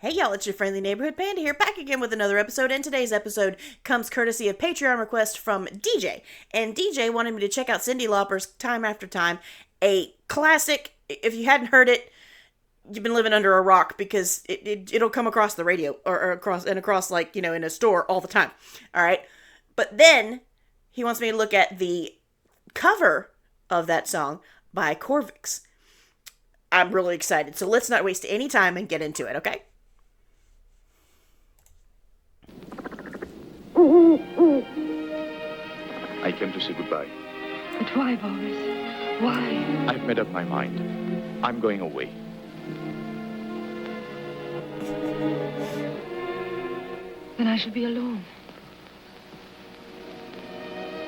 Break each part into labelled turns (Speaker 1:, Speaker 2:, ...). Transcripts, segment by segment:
Speaker 1: Hey y'all, it's your friendly neighborhood panda here, back again with another episode, and today's episode comes courtesy of Patreon request from DJ. And DJ wanted me to check out Cyndi Lauper's Time After Time, a classic. If you hadn't heard it, you've been living under a rock, because it'll come across the radio, or across like, in a store all the time. Alright? But then, he wants me to look at the cover of that song by Corvyx. I'm really excited, so let's not waste any time and get into it, okay?
Speaker 2: I came to say goodbye.
Speaker 3: But why, Boris? Why?
Speaker 2: I've made up my mind. I'm going away.
Speaker 3: Then I shall be alone.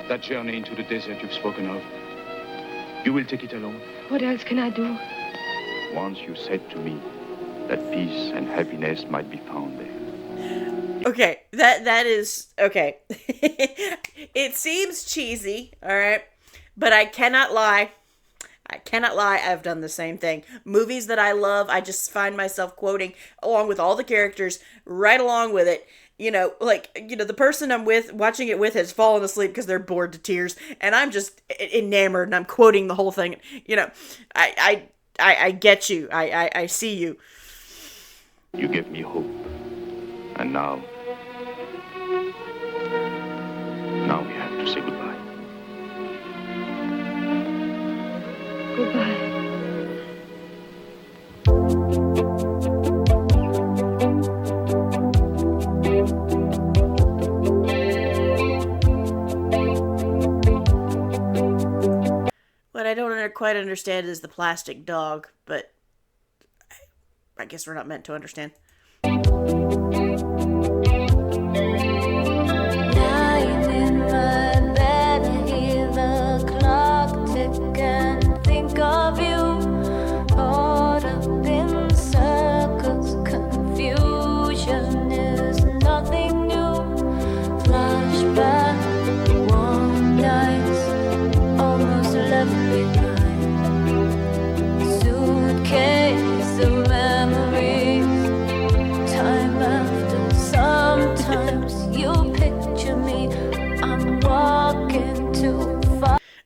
Speaker 2: That journey into the desert you've spoken of, you will take it alone.
Speaker 3: What else can I do?
Speaker 2: Once you said to me that peace and happiness might be found there.
Speaker 1: Okay, that is, okay. It seems cheesy, alright? But I cannot lie. I've done the same thing. Movies that I love, I just find myself quoting along with all the characters, right along with it. The person I'm with, watching it with, has fallen asleep because they're bored to tears, and I'm just enamored, and I'm quoting the whole thing. I get you. I see you.
Speaker 2: You gave me hope. And now we have to say goodbye.
Speaker 3: Goodbye.
Speaker 1: What I don't quite understand is the plastic dog, but I guess we're not meant to understand.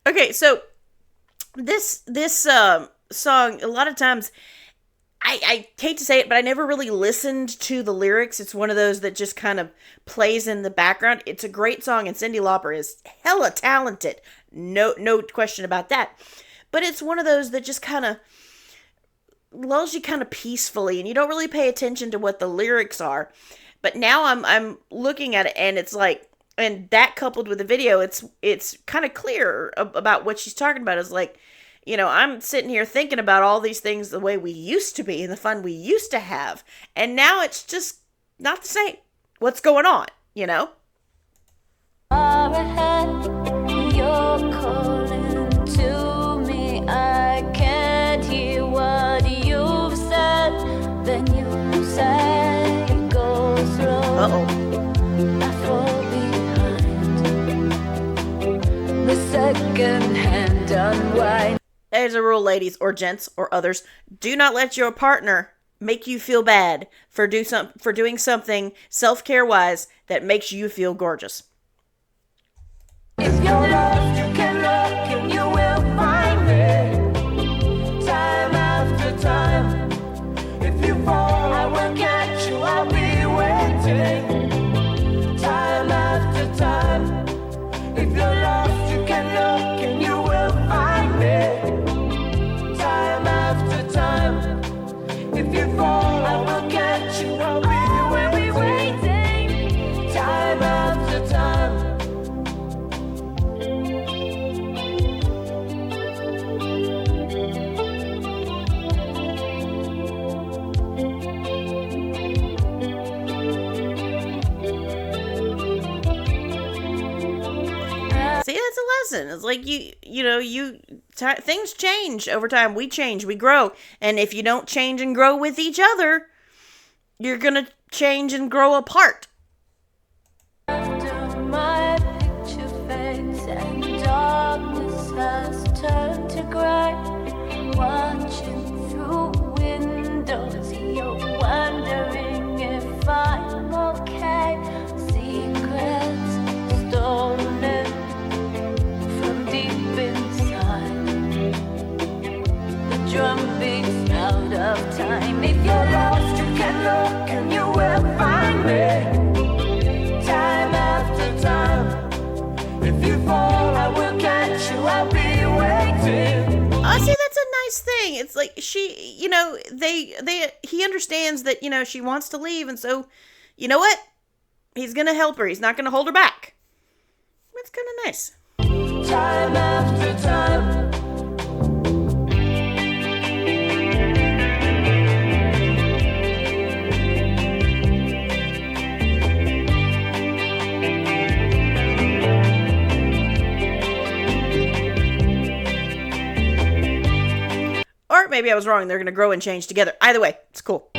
Speaker 1: Okay, so this song, a lot of times, I hate to say it, but I never really listened to the lyrics. It's one of those that just kind of plays in the background. It's a great song, and Cyndi Lauper is hella talented. No question about that. But it's one of those that just kind of lulls you kind of peacefully, and you don't really pay attention to what the lyrics are. But now I'm looking at it, and it's like, and that coupled with the video, it's kind of clear about what she's talking about. Is like, I'm sitting here thinking about all these things the way we used to be and the fun we used to have. And now it's just not the same. What's going on,
Speaker 4: Far ahead, you're calling to me. I can't hear what you've said. Then you say it goes slow.
Speaker 1: Uh-oh.
Speaker 4: The second-hand unwind.
Speaker 1: There's a rule, ladies, or gents, or others. Do not let your partner make you feel bad for doing something self-care-wise that makes you feel gorgeous.
Speaker 4: If you're lost, you can look and you will find me. Time after time. If you fall, I will catch you. I'll be waiting. Time after time. If you're lost, you can look and you will find me. Time after time. If you fall, I will catch you. I'll be waiting. Time after time.
Speaker 1: See, that's a lesson. It's like things change over time. We change, we grow. And if you don't change and grow with each other, you're going to change and grow apart.
Speaker 4: After my picture fades and darkness has turned to gray, watching through windows, you're wondering
Speaker 1: nice thing. It's like she, he understands that, she wants to leave. And so, you know what? He's going to help her. He's not going to hold her back. That's kind of nice.
Speaker 4: Time after time.
Speaker 1: Or maybe I was wrong. They're going to grow and change together. Either way, it's cool.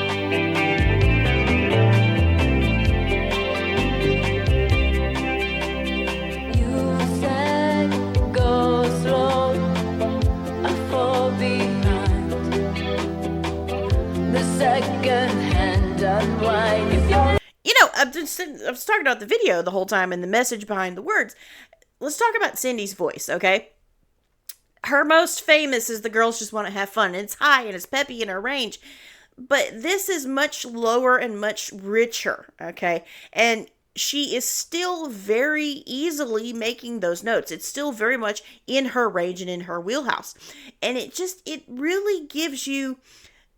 Speaker 1: I was talking about the video the whole time and the message behind the words. Let's talk about Cyndi's voice, okay? Her most famous is The Girls Just Want to Have Fun. And it's high and it's peppy in her range. But this is much lower and much richer, okay? And she is still very easily making those notes. It's still very much in her range and in her wheelhouse. And it really gives you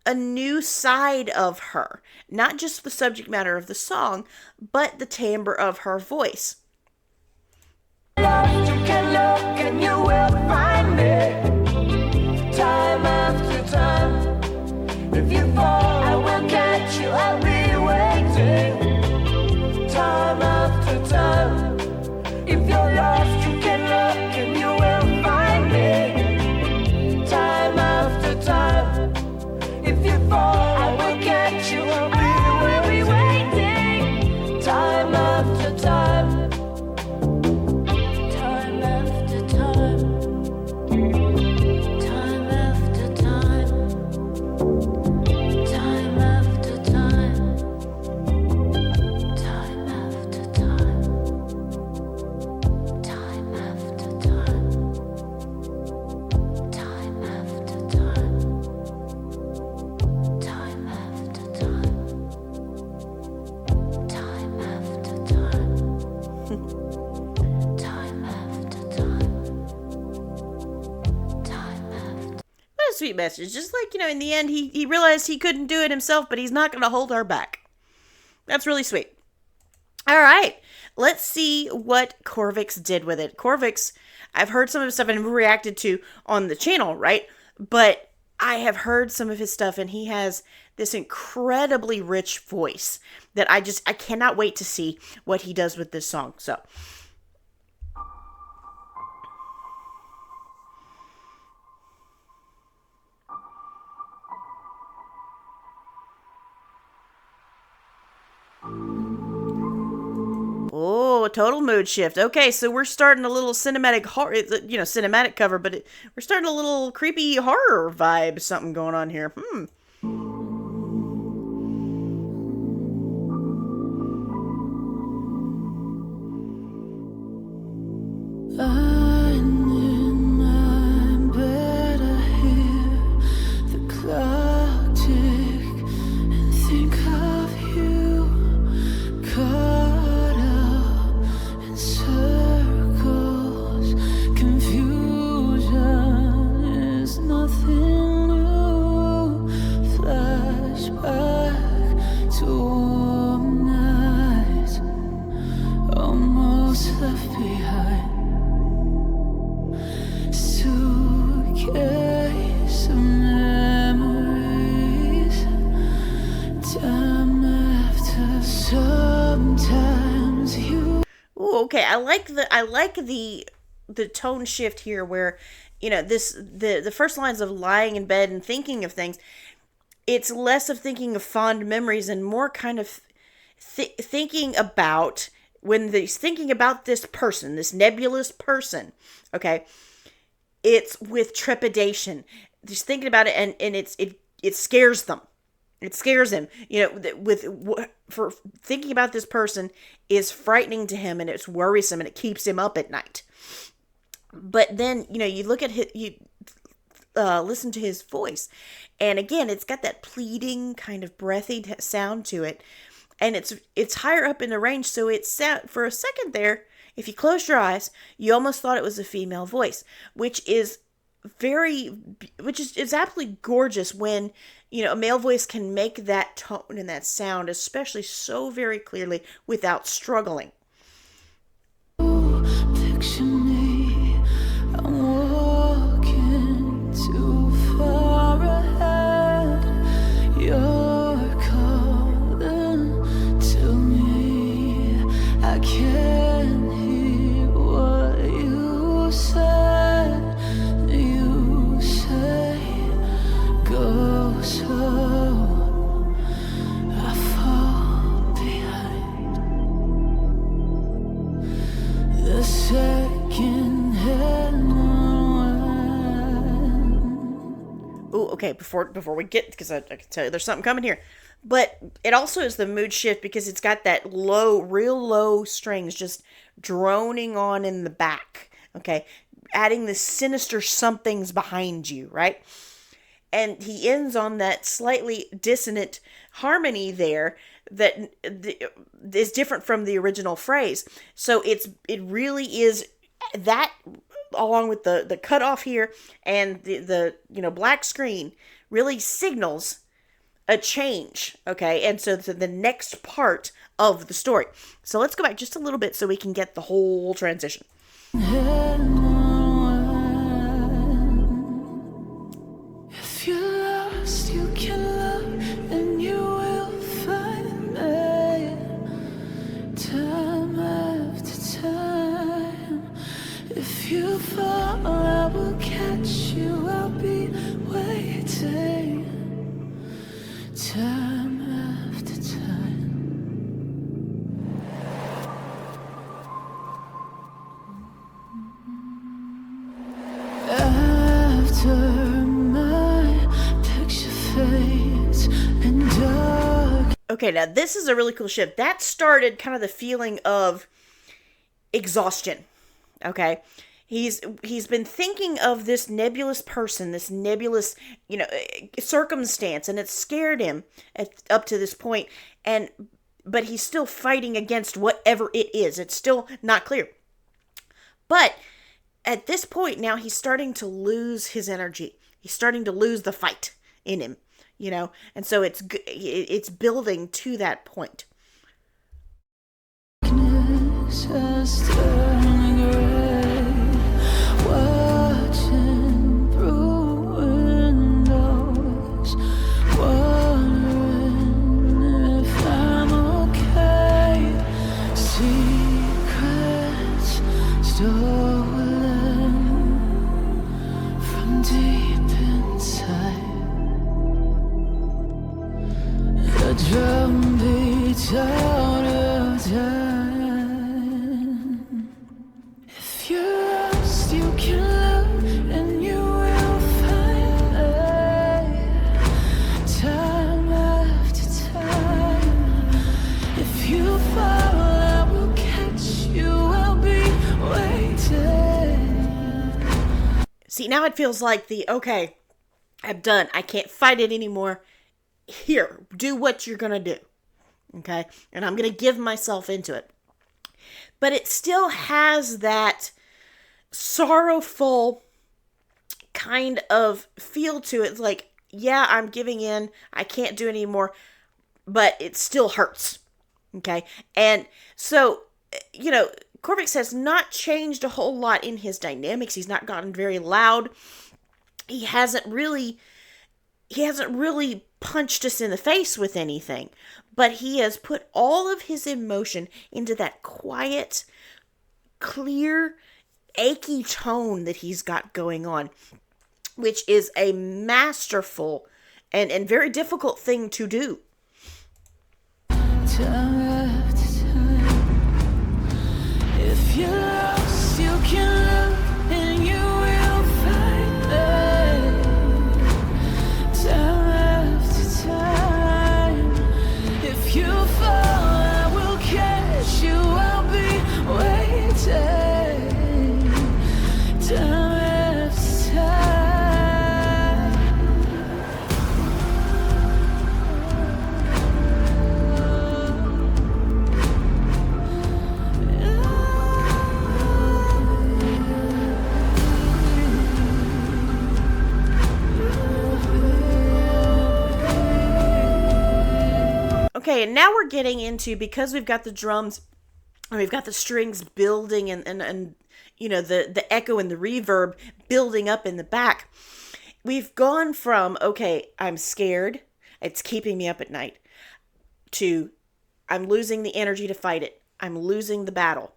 Speaker 1: a new side of her. Not just the subject matter of the song, but the timbre of her voice.
Speaker 4: You can look and you will find me. Time after time. If you fall, I will catch you. I'll be waiting. Time after time. If you're lost, you can look and you will find me. Time after time. If you fall, I will catch you. I will be waiting. Time after time. Time after time. Time after time. Time after time. Time after time. Time after time. Time after time. Time after time. Time after time. Time after time. Time after.
Speaker 1: What a sweet message. Just like, in the end, he realized he couldn't do it himself, but he's not going to hold her back. That's really sweet. All right. Let's see what Corvyx did with it. Corvyx, I've heard some of his stuff and reacted to on the channel, right? But I have heard some of his stuff, and he has this incredibly rich voice that I cannot wait to see what he does with this song. So, oh, total mood shift. Okay, so we're starting a little cinematic horror, cinematic cover, but we're starting a little creepy horror vibe, something going on here.
Speaker 4: I'm in my bed, I hear the clock tick and think of you caught up in circles. Confusion is nothing new. Flashback to warm nights almost left behind. Suitcase of memories. Time after sometimes you.
Speaker 1: Ooh, okay. I like the tone shift here, where the first lines of lying in bed and thinking of things. It's less of thinking of fond memories and more kind of thinking about when he's thinking about this person, this nebulous person. Okay. It's with trepidation. Just thinking about it, and it scares them. It scares him. For thinking about this person is frightening to him, and it's worrisome, and it keeps him up at night. But then, you look at listen to his voice, and again, it's got that pleading kind of breathy sound to it, and it's higher up in the range, so it's for a second there. If you close your eyes, you almost thought it was a female voice, which is which is absolutely gorgeous when, a male voice can make that tone and that sound, especially so very clearly without struggling.
Speaker 4: Picture me, I'm walking too far ahead. You're calling to me. I can't hear what you said. You say, go slow. I fall behind. The second hand.
Speaker 1: Ooh, okay, before we get, because I can tell you there's something coming here. But it also is the mood shift because it's got that real low strings just droning on in the back. Okay, adding the sinister somethings behind you, right? And he ends on that slightly dissonant harmony there that is different from the original phrase. So it really is that, along with the cutoff here and the black screen, really signals a change. Okay, and so the next part of the story. So let's go back just a little bit so we can get the whole transition.
Speaker 4: If you're lost, you can look and you will find me. Time after time. If you fall, I will catch you. I'll be waiting. Time after time. After my picture fades and dark.
Speaker 1: Okay, now this is a really cool shift. That started kind of the feeling of exhaustion. Okay, he's been thinking of this nebulous person, this nebulous, circumstance, and it scared him up to this point. But he's still fighting against whatever it is. It's still not clear. But at this point now, he's starting to lose his energy. He's starting to lose the fight in him, and so it's building to that point.
Speaker 4: Darkness has turned gray, watching through windows, wondering if I'm okay. Secrets stolen from deep inside. The drum beats out of time. If you're lost, you can look and you will find me. Time after time. If you fall, I will catch you. I'll be waiting.
Speaker 1: See, now it feels like okay, I'm done. I can't fight it anymore. Here, do what you're going to do. Okay? And I'm going to give myself into it. But it still has that sorrowful kind of feel to it. It's like, yeah, I'm giving in. I can't do it anymore. But it still hurts. Okay? And so, Corvyx has not changed a whole lot in his dynamics. He's not gotten very loud. He hasn't really punched us in the face with anything, but he has put all of his emotion into that quiet, clear, achy tone that he's got going on, which is a masterful and very difficult thing to do.
Speaker 4: Time after time. If you're lost, you can look and you will find me. Time after time. If you fall, I will catch you. I'll be waiting. Time after time.
Speaker 1: Okay, and now we're getting into, because we've got the drums and we've got the strings building and you know, the echo and the reverb building up in the back. We've gone from, okay, I'm scared, it's keeping me up at night, to I'm losing the energy to fight it, I'm losing the battle,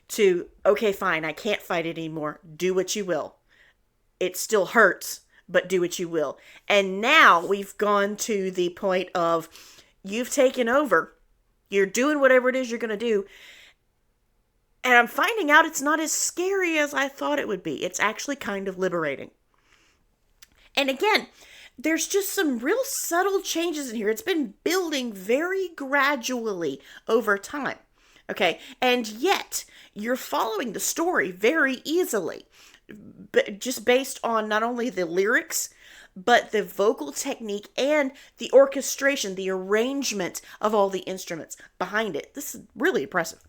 Speaker 1: to, okay, fine, I can't fight it anymore, do what you will. It still hurts, but do what you will. And now we've gone to the point of, you've taken over, you're doing whatever it is you're going to do, and I'm finding out it's not as scary as I thought it would be. It's actually kind of liberating. And again, there's just some real subtle changes in here. It's been building very gradually over time. Okay, and yet you're following the story very easily, just based on not only the lyrics, but the vocal technique and the orchestration, the arrangement of all the instruments behind it. This is really impressive.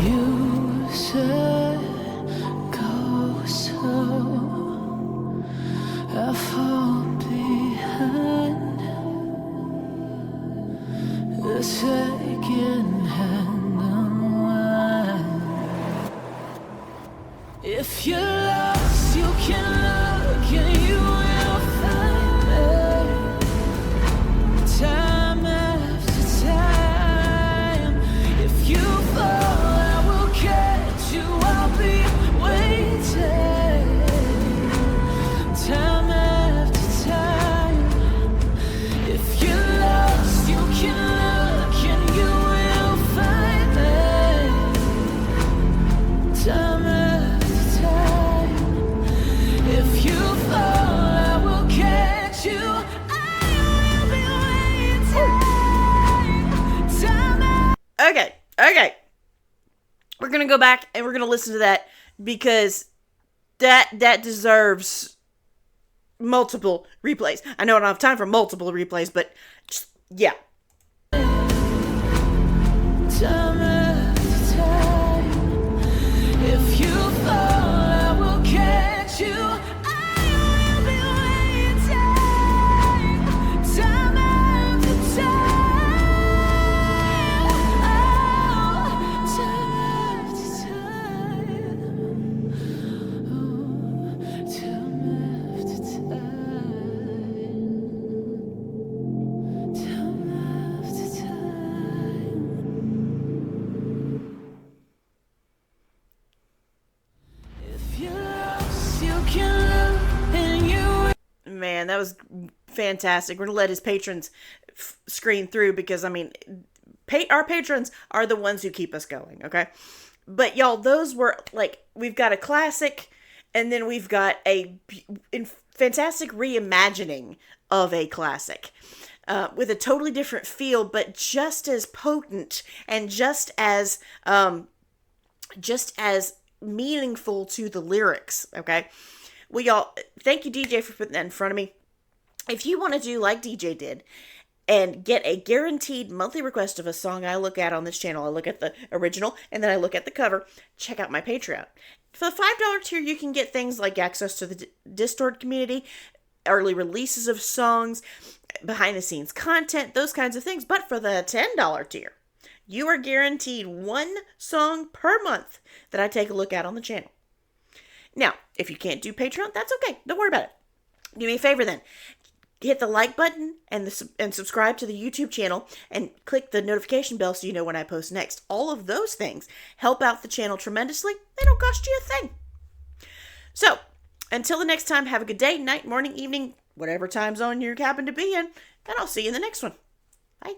Speaker 4: You said go slow, I fall behind. The second hand unwind. If you're lost, you can look and you will find me. Time after time. If you fall, I will catch you. I'll be waiting. Time after time. If you're lost, you can look and you will find me. Time after time. If you fall, I will catch you. I will be waiting. Time after
Speaker 1: Okay. We're going to go back and we're going to listen to that, because that deserves multiple replays. I know I don't have time for multiple replays, but just, yeah.
Speaker 4: time after time. If you fall, I will catch you. I will be waiting. Time after time. Oh, time after time. Oh, time after time. Time after time. If you're lost, you can look and you
Speaker 1: Man, that was fantastic. We're going to let his patrons screen through, because, I mean, our patrons are the ones who keep us going, okay? But, y'all, those were, like, we've got a classic, and then we've got a fantastic reimagining of a classic. With a totally different feel, but just as potent and just as meaningful to the lyrics, okay? Well, y'all, thank you, DJ, for putting that in front of me. If you want to do like DJ did and get a guaranteed monthly request of a song I look at on this channel, I look at the original and then I look at the cover, check out my Patreon. For the $5 tier, you can get things like access to the Discord community, early releases of songs, behind the scenes content, those kinds of things. But for the $10 tier, you are guaranteed one song per month that I take a look at on the channel. Now, if you can't do Patreon, that's okay. Don't worry about it. Do me a favor then. Hit the like button and subscribe to the YouTube channel and click the notification bell so you know when I post next. All of those things help out the channel tremendously. They don't cost you a thing. So, until the next time, have a good day, night, morning, evening, whatever time zone you happen to be in, and I'll see you in the next one. Bye.